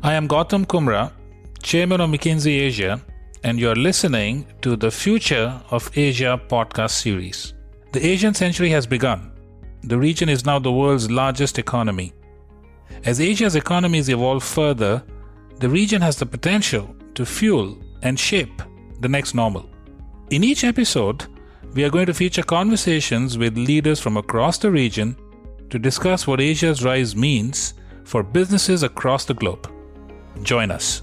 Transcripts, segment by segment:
I am Gautam Kumra, Chairman of McKinsey Asia, and you're listening to the Future of Asia podcast series. The Asian century has begun. The region is now the world's largest economy. As Asia's economies evolve further, the region has the potential to fuel and shape the next normal. In each episode, we are going to feature conversations with leaders from across the region to discuss what Asia's rise means for businesses across the globe. Join us.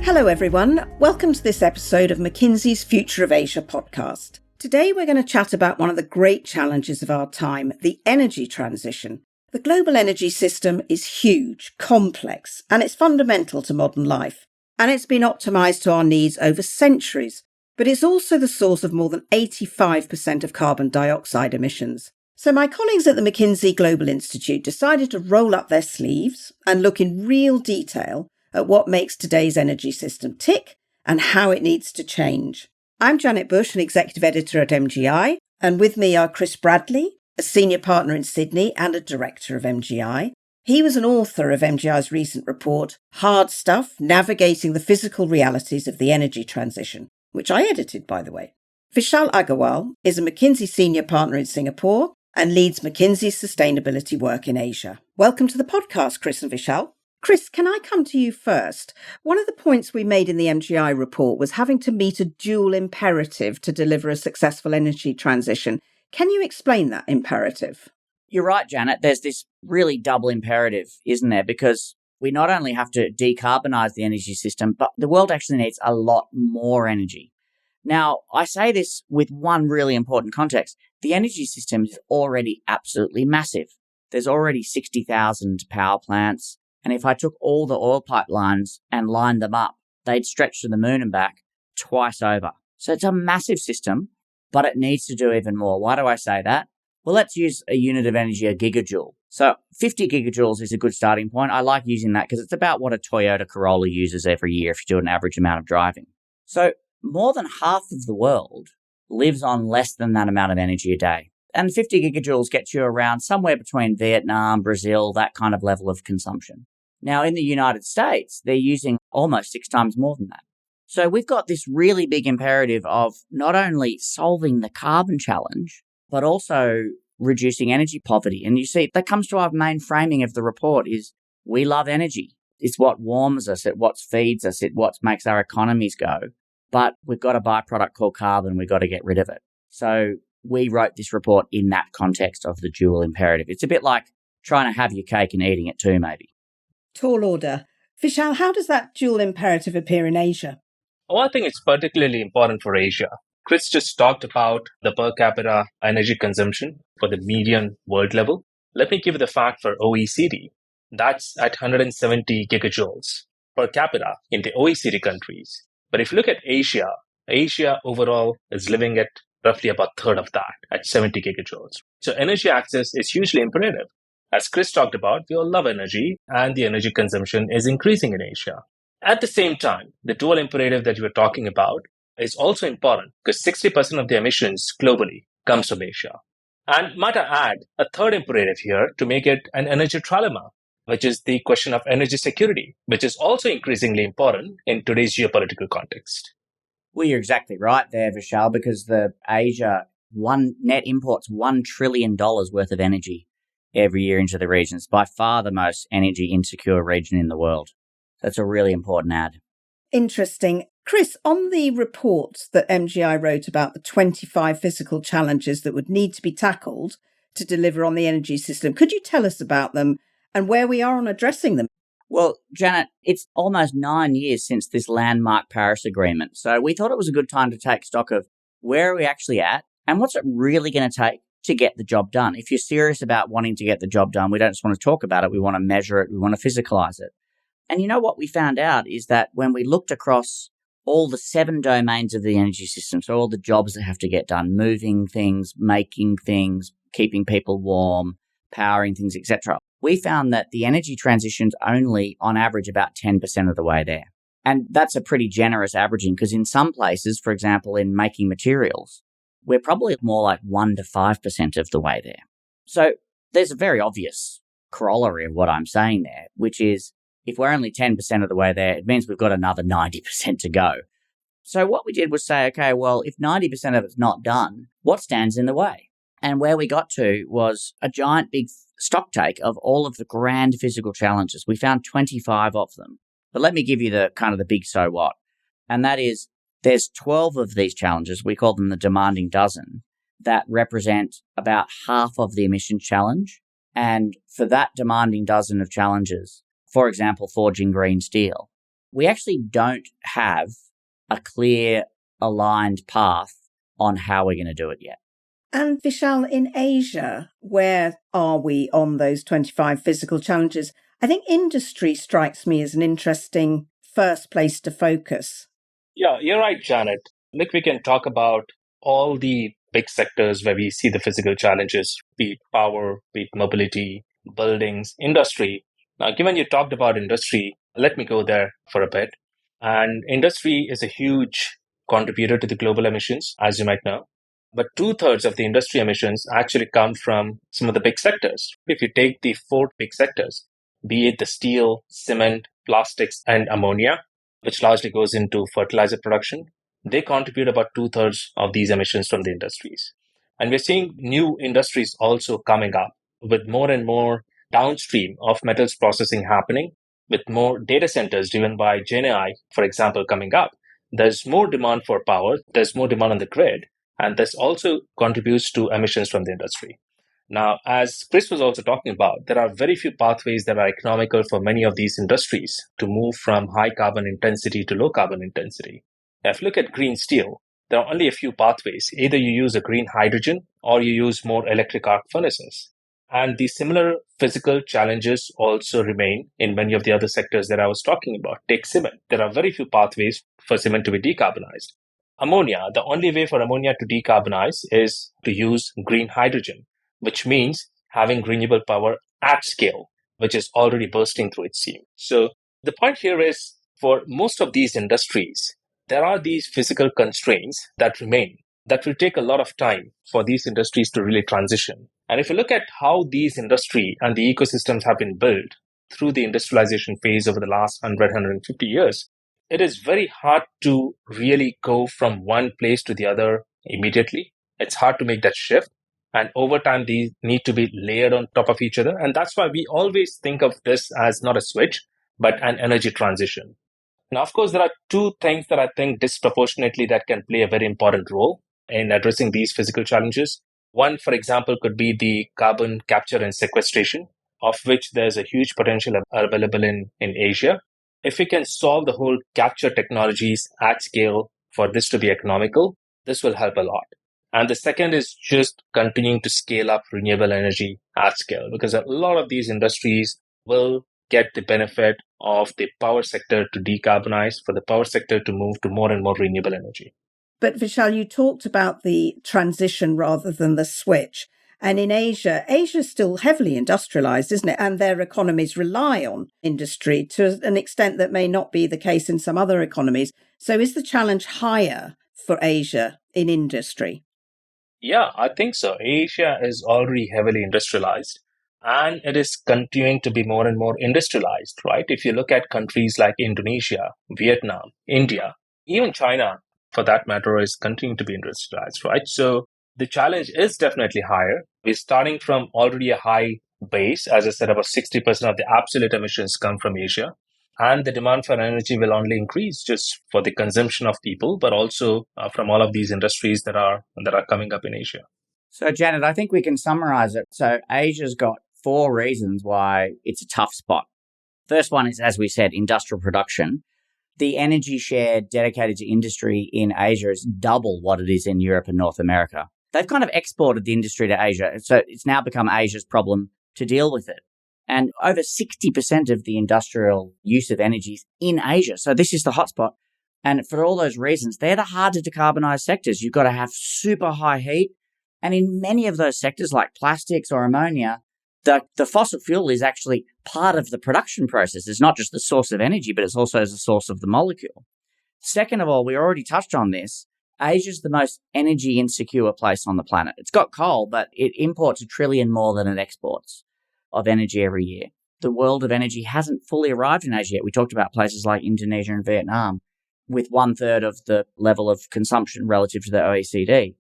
Hello everyone, welcome to this episode of McKinsey's Future of Asia podcast. Today we're going to chat about one of the great challenges of our time, the energy transition. The global energy system is huge, complex, and it's fundamental to modern life. And it's been optimised to our needs over centuries, but it's also the source of more than 85% of carbon dioxide emissions. So my colleagues at the McKinsey Global Institute decided to roll up their sleeves and look in real detail at what makes today's energy system tick and how it needs to change. I'm Janet Bush, an executive editor at MGI, and with me are Chris Bradley, a senior partner in Sydney and a director of MGI. He was an author of MGI's recent report, Hard Stuff, Navigating the Physical Realities of the Energy Transition, which I edited, by the way. Vishal Agarwal is a McKinsey senior partner in Singapore and leads McKinsey's sustainability work in Asia. Welcome to the podcast, Chris and Vishal. Chris, can I come to you first? One of the points we made in the MGI report was having to meet a dual imperative to deliver a successful energy transition. Can you explain that imperative? You're right, Janet. There's this really double imperative, isn't there? Because we not only have to decarbonise the energy system, but the world actually needs a lot more energy. Now, I say this with one really important context. The energy system is already absolutely massive. There's already 60,000 power plants. And if I took all the oil pipelines and lined them up, they'd stretch to the moon and back twice over. So it's a massive system, but it needs to do even more. Why do I say that? Well, let's use a unit of energy, a gigajoule. So 50 gigajoules is a good starting point. I like using that because it's about what a Toyota Corolla uses every year if you do an average amount of driving. So more than half of the world lives on less than that amount of energy a day. And 50 gigajoules gets you around somewhere between Vietnam, Brazil, that kind of level of consumption. Now, in the United States, they're using almost 6 times more than that. So we've got this really big imperative of not only solving the carbon challenge, but also reducing energy poverty. And you see, that comes to our main framing of the report is we love energy. It's what warms us, it's what feeds us, it's what makes our economies go. But we've got a byproduct called carbon, we've got to get rid of it. So we wrote this report in that context of the dual imperative. It's a bit like trying to have your cake and eating it too, maybe. Tall order. Vishal, how does that dual imperative appear in Asia? Oh, I think it's particularly important for Asia. Chris just talked about the per capita energy consumption for the median world level. Let me give you the fact for OECD. That's at 170 gigajoules per capita in the OECD countries. But if you look at Asia, Asia overall is living at roughly about a third of that, at 70 gigajoules. So energy access is hugely imperative. As Chris talked about, we all love energy, and the energy consumption is increasing in Asia. At the same time, the dual imperative that you were talking about is also important because 60% of the emissions globally comes from Asia. And might I add a third imperative here to make it an energy trilemma, which is the question of energy security, which is also increasingly important in today's geopolitical context. Well, you're exactly right there, Vishal, because Asia net imports $1 trillion worth of energy every year into the region. It's by far the most energy insecure region in the world. That's a really important add. Interesting. Chris, on the report that MGI wrote about the 25 physical challenges that would need to be tackled to deliver on the energy system, could you tell us about them and where we are on addressing them? Well, Janet, it's almost 9 years since this landmark Paris Agreement. So we thought it was a good time to take stock of where are we actually at and what's it really going to take to get the job done. If you're serious about wanting to get the job done, we don't just want to talk about it. We want to measure it. We want to physicalize it. And you know what we found out is that when we looked across all the 7 domains of the energy system, so all the jobs that have to get done, moving things, making things, keeping people warm, powering things, etc., we found that the energy transition's only, on average, about 10% of the way there. And that's a pretty generous averaging because in some places, for example, in making materials, we're probably more like 1 to 5% of the way there. So there's a very obvious corollary of what I'm saying there, which is if we're only 10% of the way there, it means we've got another 90% to go. So what we did was say, okay, well, if 90% of it's not done, what stands in the way? And where we got to was a giant big stock take of all of the grand physical challenges. We found 25 of them. But let me give you the kind of the big so what. And that is there's 12 of these challenges, we call them the demanding dozen, that represent about half of the emission challenge. And for that demanding dozen of challenges, for example, forging green steel, we actually don't have a clear, aligned path on how we're going to do it yet. And Vishal, in Asia, where are we on those 25 physical challenges? I think industry strikes me as an interesting first place to focus. Yeah, you're right, Janet. Look, we can talk about all the big sectors where we see the physical challenges, be it power, be it mobility, buildings, industry. Now, given you talked about industry, let me go there for a bit. And industry is a huge contributor to the global emissions, as you might know. But 2/3 of the industry emissions actually come from some of the big sectors. If you take the 4 big sectors, be it the steel, cement, plastics, and ammonia, which largely goes into fertilizer production, they contribute about 2/3 of these emissions from the industries. And we're seeing new industries also coming up with more and more downstream of metals processing happening, with more data centers driven by GenAI, for example, coming up. There's more demand for power, there's more demand on the grid, and this also contributes to emissions from the industry. Now, as Chris was also talking about, there are very few pathways that are economical for many of these industries to move from high carbon intensity to low carbon intensity. Now, if you look at green steel, there are only a few pathways. Either you use a green hydrogen or you use more electric arc furnaces. And the similar physical challenges also remain in many of the other sectors that I was talking about. Take cement. There are very few pathways for cement to be decarbonized. Ammonia, the only way for ammonia to decarbonize is to use green hydrogen, which means having renewable power at scale, which is already bursting through its seam. So the point here is for most of these industries, there are these physical constraints that remain that will take a lot of time for these industries to really transition. And if you look at how these industry and the ecosystems have been built through the industrialization phase over the last 100, 150 years, it is very hard to really go from one place to the other immediately. It's hard to make that shift. And over time, these need to be layered on top of each other. And that's why we always think of this as not a switch, but an energy transition. Now, of course, there are two things that I think disproportionately that can play a very important role in addressing these physical challenges. One, for example, could be the carbon capture and sequestration, of which there's a huge potential available in Asia. If we can solve the whole capture technologies at scale for this to be economical, this will help a lot. And the second is just continuing to scale up renewable energy at scale, because a lot of these industries will get the benefit of the power sector to decarbonize, for the power sector to move to more and more renewable energy. But Vishal, you talked about the transition rather than the switch. And in Asia's still heavily industrialized, isn't it? And their economies rely on industry to an extent that may not be the case in some other economies. So is the challenge higher for Asia in industry? Yeah, I think so. Asia is already heavily industrialized, and it is continuing to be more and more industrialized, right? If you look at countries like Indonesia, Vietnam, India, even China, for that matter, is continuing to be industrialized, right? So the challenge is definitely higher. We're starting from already a high base. As I said, about 60% of the absolute emissions come from Asia. And the demand for energy will only increase just for the consumption of people, but also from all of these industries that are coming up in Asia. So, Janet, I think we can summarize it. So Asia's got 4 reasons why it's a tough spot. First one is, as we said, industrial production. The energy share dedicated to industry in Asia is double what it is in Europe and North America. They've kind of exported the industry to Asia, so it's now become Asia's problem to deal with it. And over 60% of the industrial use of energy is in Asia. So this is the hotspot. And for all those reasons, they're the hard to decarbonize sectors. You've got to have super high heat. And in many of those sectors, like plastics or ammonia, the fossil fuel is actually part of the production process. It's not just the source of energy, but it's also the source of the molecule. Second of all, we already touched on this. Asia's the most energy insecure place on the planet. It's got coal, but it imports $1 trillion more than it exports of energy every year. The world of energy hasn't fully arrived in Asia yet. We talked about places like Indonesia and Vietnam with 1/3 of the level of consumption relative to the OECD.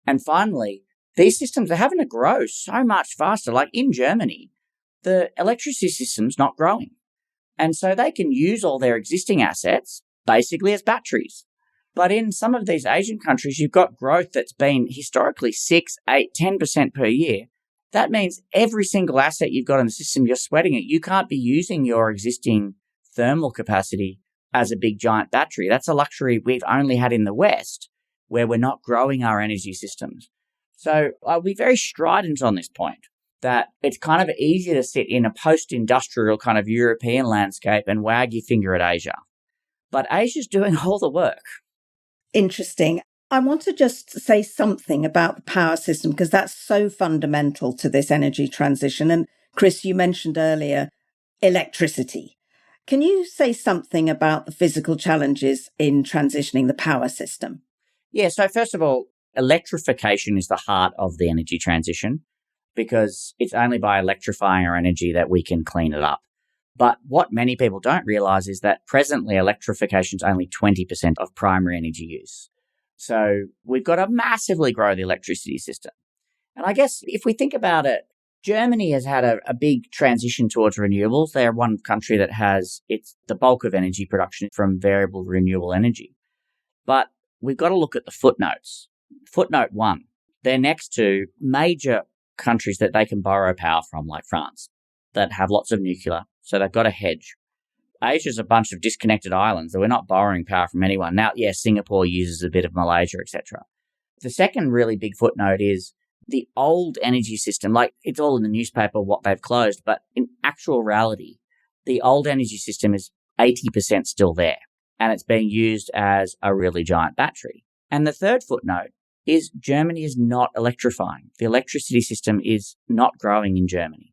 And finally, these systems are having to grow so much faster. Like in Germany, the electricity system's not growing. And so they can use all their existing assets basically as batteries. But in some of these Asian countries, you've got growth that's been historically 6, 8, 10% per year. That means every single asset you've got in the system, you're sweating it. You can't be using your existing thermal capacity as a big giant battery. That's a luxury we've only had in the West, where we're not growing our energy systems. So I'll be very strident on this point, that it's kind of easier to sit in a post-industrial kind of European landscape and wag your finger at Asia. But Asia's doing all the work. Interesting. I want to just say something about the power system because that's so fundamental to this energy transition. And Chris, you mentioned earlier electricity. Can you say something about the physical challenges in transitioning the power system? Yeah, so first of all, electrification is the heart of the energy transition because it's only by electrifying our energy that we can clean it up. But what many people don't realize is that presently electrification is only 20% of primary energy use. So we've got to massively grow the electricity system. And I guess if we think about it, Germany has had a big transition towards renewables. They're one country that has the bulk of energy production from variable renewable energy. But we've got to look at the footnotes. Footnote 1, they're next to major countries that they can borrow power from, like France, that have lots of nuclear. So they've got a hedge. Asia's a bunch of disconnected islands that we're not borrowing power from anyone. Now, yes, Singapore uses a bit of Malaysia, etc. The second really big footnote is the old energy system. Like, it's all in the newspaper what they've closed, but in actual reality, the old energy system is 80% still there, and it's being used as a really giant battery. And the third footnote is Germany is not electrifying. The electricity system is not growing in Germany.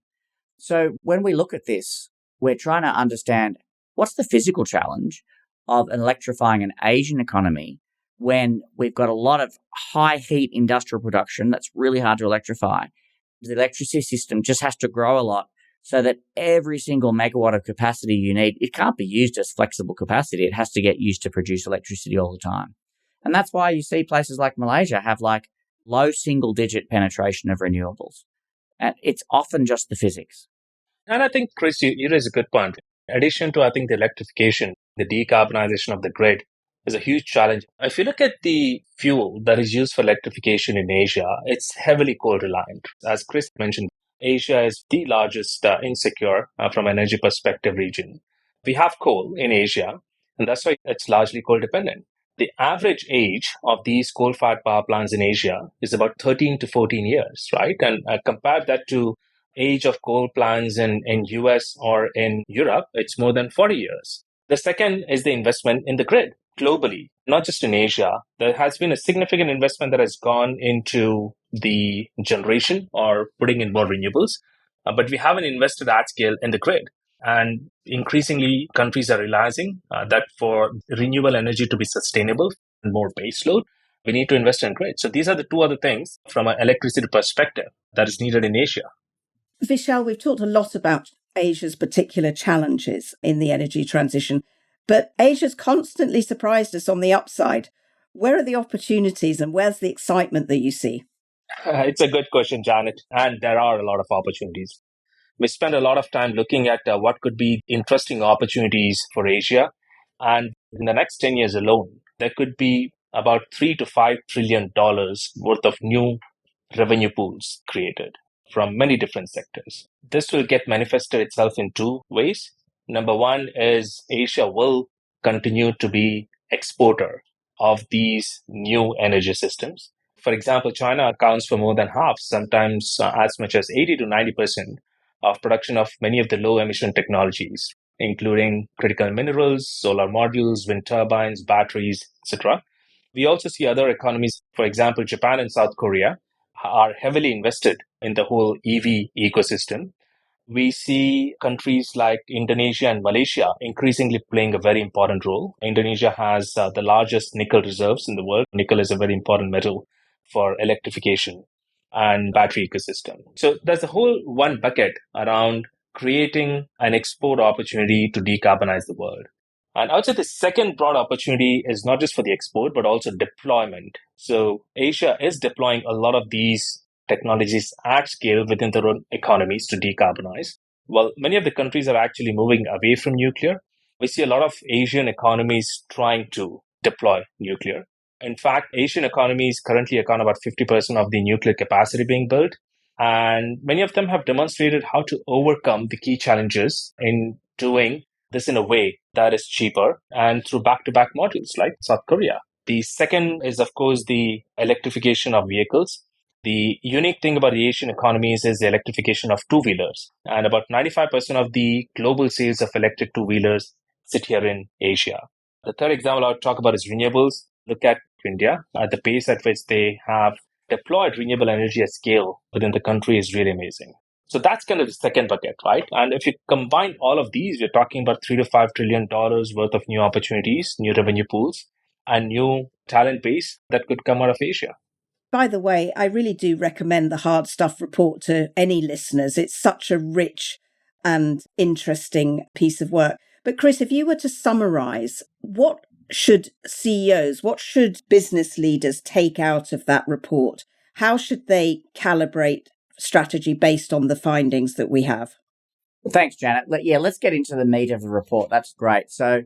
So when we look at this, we're trying to understand what's the physical challenge of electrifying an Asian economy when we've got a lot of high heat industrial production that's really hard to electrify. The electricity system just has to grow a lot so that every single megawatt of capacity you need, it can't be used as flexible capacity. It has to get used to produce electricity all the time. And that's why you see places like Malaysia have like low single digit penetration of renewables. And it's often just the physics. And I think, Chris, you raise a good point. In addition to, I think, the electrification, the decarbonization of the grid is a huge challenge. If you look at the fuel that is used for electrification in Asia, it's heavily coal reliant. As Chris mentioned, Asia is the largest insecure from an energy perspective region. We have coal in Asia, and that's why it's largely coal dependent. The average age of these coal-fired power plants in Asia is about 13 to 14 years, right? And compare that to age of coal plants in US or in Europe, it's more than 40 years. The second is the investment in the grid globally, not just in Asia. There has been a significant investment that has gone into the generation or putting in more renewables, but we haven't invested at scale in the grid. And increasingly, countries are realizing that for renewable energy to be sustainable and more baseload, we need to invest in grid. So these are the two other things from an electricity perspective that is needed in Asia. Vishal, we've talked a lot about Asia's particular challenges in the energy transition, but Asia's constantly surprised us on the upside. Where are the opportunities and where's the excitement that you see? It's a good question, Janet, and there are a lot of opportunities. We spend a lot of time looking at what could be interesting opportunities for Asia. And in the next 10 years alone, there could be about $3 to $5 trillion worth of new revenue pools created from many different sectors. This will get manifested itself in two ways. Number one is Asia will continue to be exporter of these new energy systems. For example, China accounts for more than half, sometimes as much as 80 to 90% of production of many of the low emission technologies, including critical minerals, solar modules, wind turbines, batteries, etc. We also see other economies, for example, Japan and South Korea, are heavily invested in the whole EV ecosystem. we see countries like Indonesia and Malaysia increasingly playing a very important role. Indonesia has the largest nickel reserves in the world. Nickel is a very important metal for electrification and battery ecosystem. So there's a whole one bucket around creating an export opportunity to decarbonize the world. And I would say the second broad opportunity is not just for the export, but also deployment. So Asia is deploying a lot of these technologies at scale within their own economies to decarbonize. Well, many of the countries are actually moving away from nuclear. We see a lot of Asian economies trying to deploy nuclear. In fact, Asian economies currently account about 50% of the nuclear capacity being built. And many of them have demonstrated how to overcome the key challenges in doing this in a way that is cheaper and through back-to-back modules like South Korea. The second is, of course, the electrification of vehicles. The unique thing about the Asian economies is the electrification of two-wheelers. And about 95% of the global sales of electric two-wheelers sit here in Asia. The third example I would talk about is renewables. Look at India. At the pace at which they have deployed renewable energy at scale within the country is really amazing. So that's kind of the second bucket, right? And if you combine all of these, we're talking about $3 to $5 trillion worth of new opportunities, new revenue pools, and new talent base that could come out of Asia. By the way, I really do recommend the Hard Stuff report to any listeners. It's such a rich and interesting piece of work. But Chris, if you were to summarize, what should CEOs, what should business leaders take out of that report? How should they calibrate strategy based on the findings that we have? Thanks, Janet. Let's get into the meat of the report. That's great. So,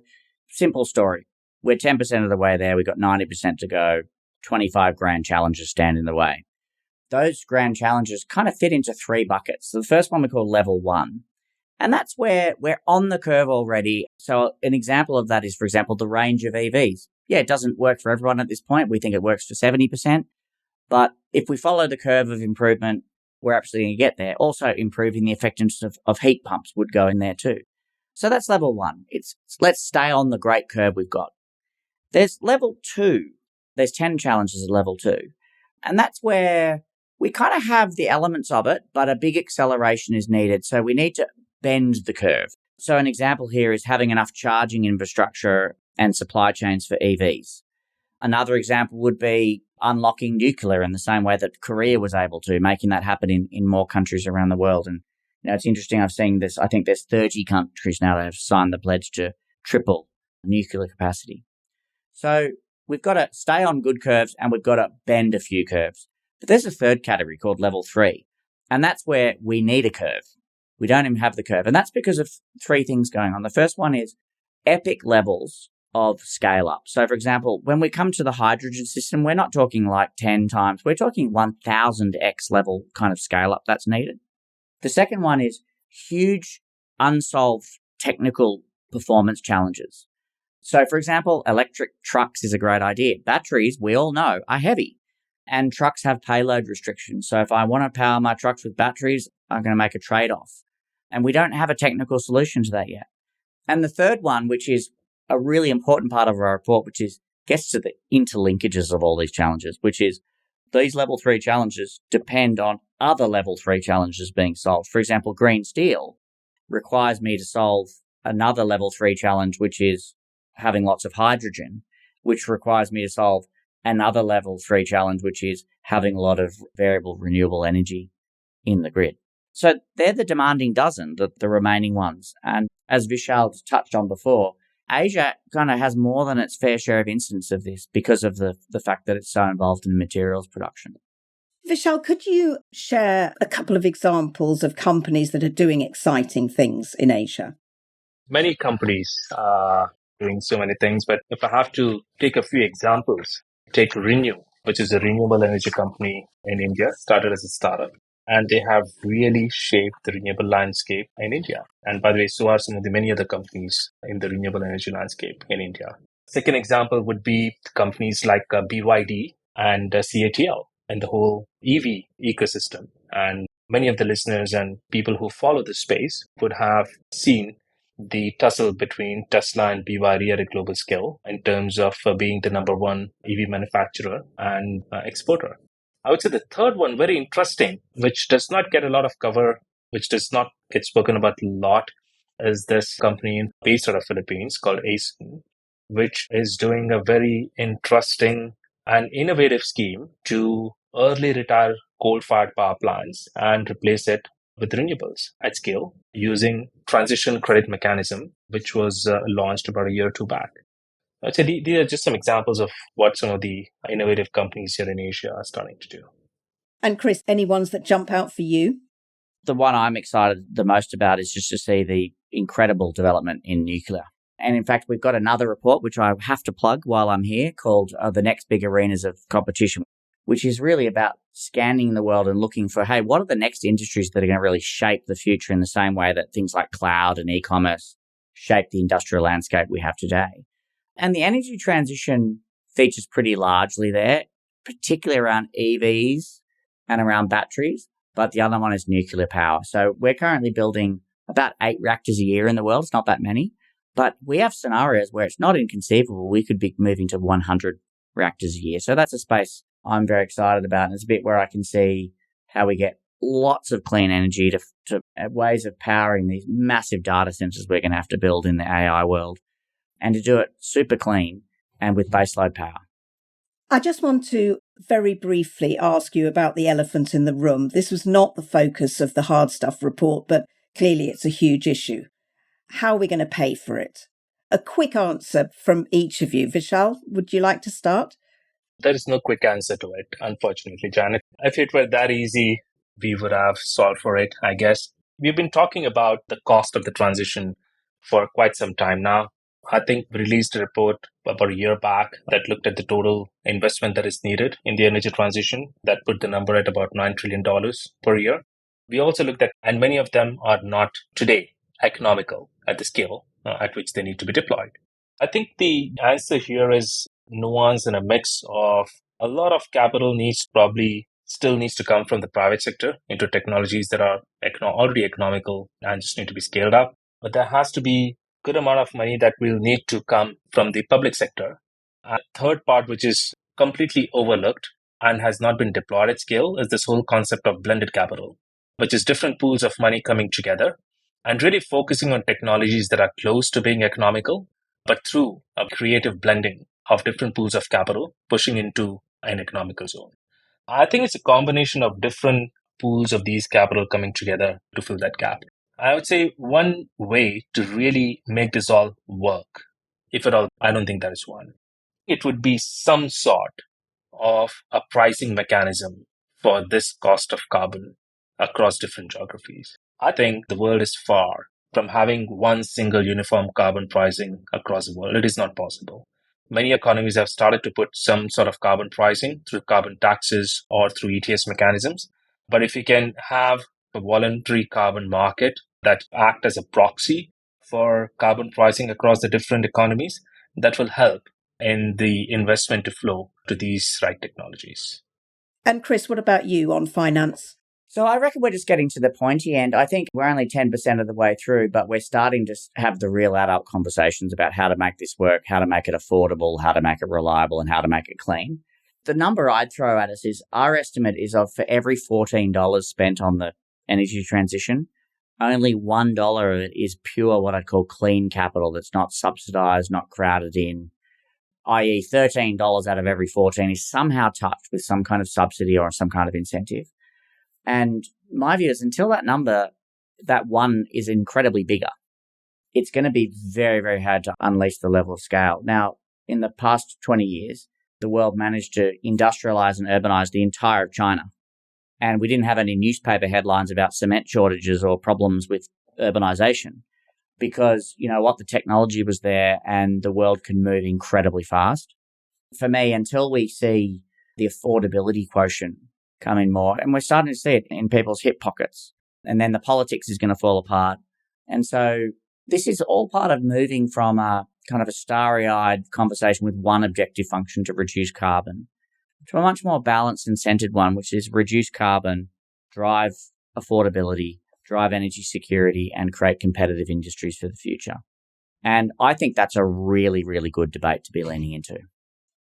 simple story. We're 10% of the way there. We've got 90% to go. 25 grand challenges stand in the way. Those grand challenges kind of fit into three buckets. So the first one we call level 1. And that's where we're on the curve already. So an example of that is, for example, the range of EVs. Yeah, it doesn't work for everyone at this point. We think it works for 70%. But if we follow the curve of improvement, we're absolutely going to get there. Also, improving the effectiveness of heat pumps would go in there too. So that's level 1. It's let's stay on the great curve we've got. There's level 2. There's 10 challenges at level 2. And that's where we kind of have the elements of it, but a big acceleration is needed. So we need to bend the curve. So an example here is having enough charging infrastructure and supply chains for EVs. Another example would be unlocking nuclear in the same way that Korea was able to, making that happen in more countries around the world. And it's interesting, I've seen this, I think there's 30 countries now that have signed the pledge to triple nuclear capacity. So we've got to stay on good curves and we've got to bend a few curves. But there's a third category called level 3. And that's where we need a curve. We don't even have the curve. And that's because of three things going on. The first one is epic levels of scale up. So, for example, when we come to the hydrogen system, we're not talking like 10 times. We're talking 1000x level kind of scale up that's needed. The second one is huge unsolved technical performance challenges. So, for example, electric trucks is a great idea. Batteries, we all know, are heavy. And trucks have payload restrictions. So if I want to power my trucks with batteries, I'm going to make a trade-off. And we don't have a technical solution to that yet. And the third one, which is a really important part of our report, which is gets to the interlinkages of all these challenges, which is these level 3 challenges depend on other level 3 challenges being solved. For example, green steel requires me to solve another level 3 challenge, which is having lots of hydrogen, which requires me to solve another level 3 challenge, which is having a lot of variable renewable energy in the grid. So they're the demanding dozen, the remaining ones. And as Vishal touched on before, Asia kind of has more than its fair share of instances of this because of the fact that it's so involved in materials production. Vishal, could you share a couple of examples of companies that are doing exciting things in Asia? Many companies are doing so many things, but if I have to take a few examples, take Renew, which is a renewable energy company in India, started as a startup. And they have really shaped the renewable landscape in India. And by the way, so are some of the many other companies in the renewable energy landscape in India. Second example would be companies like BYD and CATL and the whole EV ecosystem. And many of the listeners and people who follow the space would have seen the tussle between Tesla and BYD at a global scale in terms of being the number one EV manufacturer and exporter. I would say the third one, very interesting, which does not get a lot of cover which does not get spoken about a lot, is this company based out of Philippines called ACEN, which is doing a very interesting and innovative scheme to early retire coal-fired power plants and replace it with renewables at scale using transition credit mechanism, which was launched about a year or two back. I'd say these are just some examples of what some of the innovative companies here in Asia are starting to do. And Chris, any ones that jump out for you? The one I'm excited the most about is just to see the incredible development in nuclear. And in fact, we've got another report, which I have to plug while I'm here, called The Next Big Arenas of Competition, which is really about scanning the world and looking for, hey, what are the next industries that are going to really shape the future in the same way that things like cloud and e-commerce shape the industrial landscape we have today. And the energy transition features pretty largely there, particularly around EVs and around batteries. But the other one is nuclear power. So we're currently building about 8 reactors a year in the world. It's not that many. But we have scenarios where it's not inconceivable we could be moving to 100 reactors a year. So that's a space I'm very excited about. And it's a bit where I can see how we get lots of clean energy to ways of powering these massive data centers we're going to have to build in the AI world, and to do it super clean and with baseload power. I just want to very briefly ask you about the elephant in the room. This was not the focus of the hard stuff report, but clearly it's a huge issue. How are we going to pay for it? A quick answer from each of you. Vishal, would you like to start? There is no quick answer to it, unfortunately, Janet. If it were that easy, we would have solved for it, I guess. We've been talking about the cost of the transition for quite some time now. I think we released a report about a year back that looked at the total investment that is needed in the energy transition that put the number at about $9 trillion per year. We also looked at, and many of them are not today economical at the scale at which they need to be deployed. I think the answer here is nuance and a mix of a lot of capital still needs to come from the private sector into technologies that are already economical and just need to be scaled up. But there has to be good amount of money that will need to come from the public sector. And the third part, which is completely overlooked and has not been deployed at scale, is this whole concept of blended capital, which is different pools of money coming together and really focusing on technologies that are close to being economical, but through a creative blending of different pools of capital pushing into an economical zone. I think it's a combination of different pools of these capital coming together to fill that gap. I would say one way to really make this all work, if at all, I don't think there is one. It would be some sort of a pricing mechanism for this cost of carbon across different geographies. I think the world is far from having one single uniform carbon pricing across the world. It is not possible. Many economies have started to put some sort of carbon pricing through carbon taxes or through ETS mechanisms. But if we can have a voluntary carbon market that act as a proxy for carbon pricing across the different economies, that will help in the investment to flow to these right technologies. And Chris, what about you on finance? So I reckon we're just getting to the pointy end. I think we're only 10% of the way through, but we're starting to have the real adult conversations about how to make this work, how to make it affordable, how to make it reliable, and how to make it clean. The number I'd throw at us is our estimate is of for every $14 spent on the energy transition, only $1 of it is pure what I'd call clean capital that's not subsidized, not crowded in, i.e. $13 out of every 14 is somehow touched with some kind of subsidy or some kind of incentive. And my view is until that number, that one is incredibly bigger, it's going to be very, very hard to unleash the level of scale. Now, in the past 20 years, the world managed to industrialize and urbanize the entire of China. And we didn't have any newspaper headlines about cement shortages or problems with urbanization because, you know what, the technology was there and the world can move incredibly fast. For me, until we see the affordability quotient come in more, and we're starting to see it in people's hip pockets, and then the politics is going to fall apart. And so this is all part of moving from a kind of a starry-eyed conversation with one objective function to reduce carbon to a much more balanced and centered one, which is reduce carbon, drive affordability, drive energy security, and create competitive industries for the future. And I think that's a really, really good debate to be leaning into.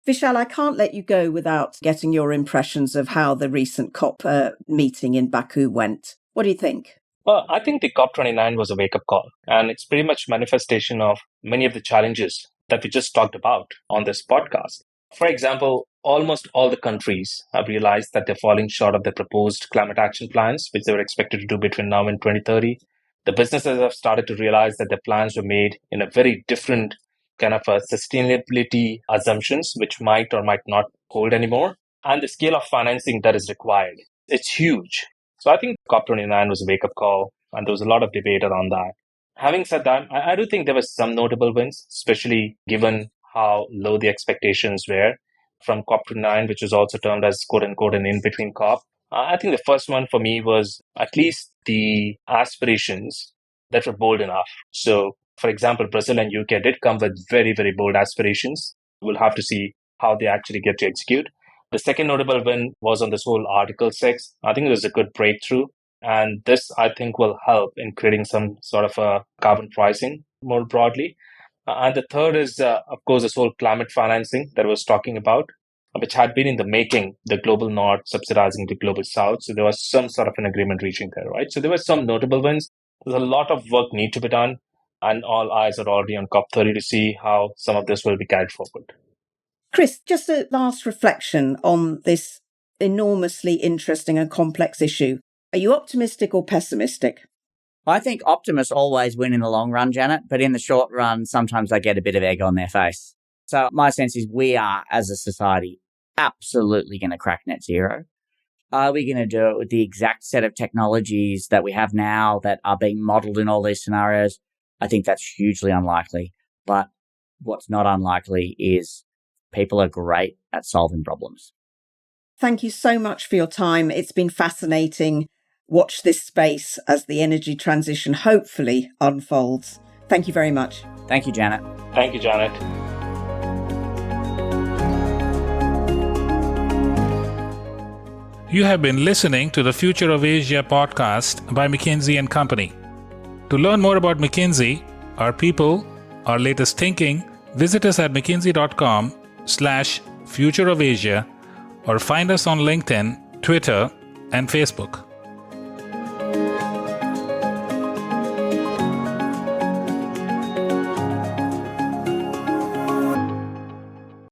Vishal, I can't let you go without getting your impressions of how the recent COP meeting in Baku went. What do you think? Well, I think the COP29 was a wake-up call, and it's pretty much manifestation of many of the challenges that we just talked about on this podcast. For example, almost all the countries have realized that they're falling short of their proposed climate action plans, which they were expected to do between now and 2030. The businesses have started to realize that their plans were made in a very different kind of a sustainability assumptions, which might or might not hold anymore. And the scale of financing that is required, it's huge. So I think COP29 was a wake-up call, and there was a lot of debate around that. Having said that, I do think there were some notable wins, especially given how low the expectations were from COP29, which was also termed as quote-unquote an in-between COP. I think the first one for me was at least the aspirations that were bold enough. So, for example, Brazil and UK did come with very, very bold aspirations. We'll have to see how they actually get to execute. The second notable win was on this whole Article 6. I think it was a good breakthrough. And this, I think, will help in creating some sort of a carbon pricing more broadly. And the third is, of course, this whole climate financing that I was talking about, which had been in the making, the global north subsidizing the global south. So there was some sort of an agreement reaching there, right? So there were some notable wins. There's a lot of work need to be done. And all eyes are already on COP30 to see how some of this will be carried forward. Chris, just a last reflection on this enormously interesting and complex issue. Are you optimistic or pessimistic? I think optimists always win in the long run, Janet, but in the short run, sometimes they get a bit of egg on their face. So my sense is we are, as a society, absolutely going to crack net zero. Are we going to do it with the exact set of technologies that we have now that are being modeled in all these scenarios? I think that's hugely unlikely. But what's not unlikely is people are great at solving problems. Thank you so much for your time. It's been fascinating. Watch this space as the energy transition hopefully unfolds. Thank you very much. Thank you, Janet. Thank you, Janet. You have been listening to the Future of Asia podcast by McKinsey & Company. To learn more about McKinsey, our people, our latest thinking, visit us at mckinsey.com/Future of Asia or find us on LinkedIn, Twitter, and Facebook.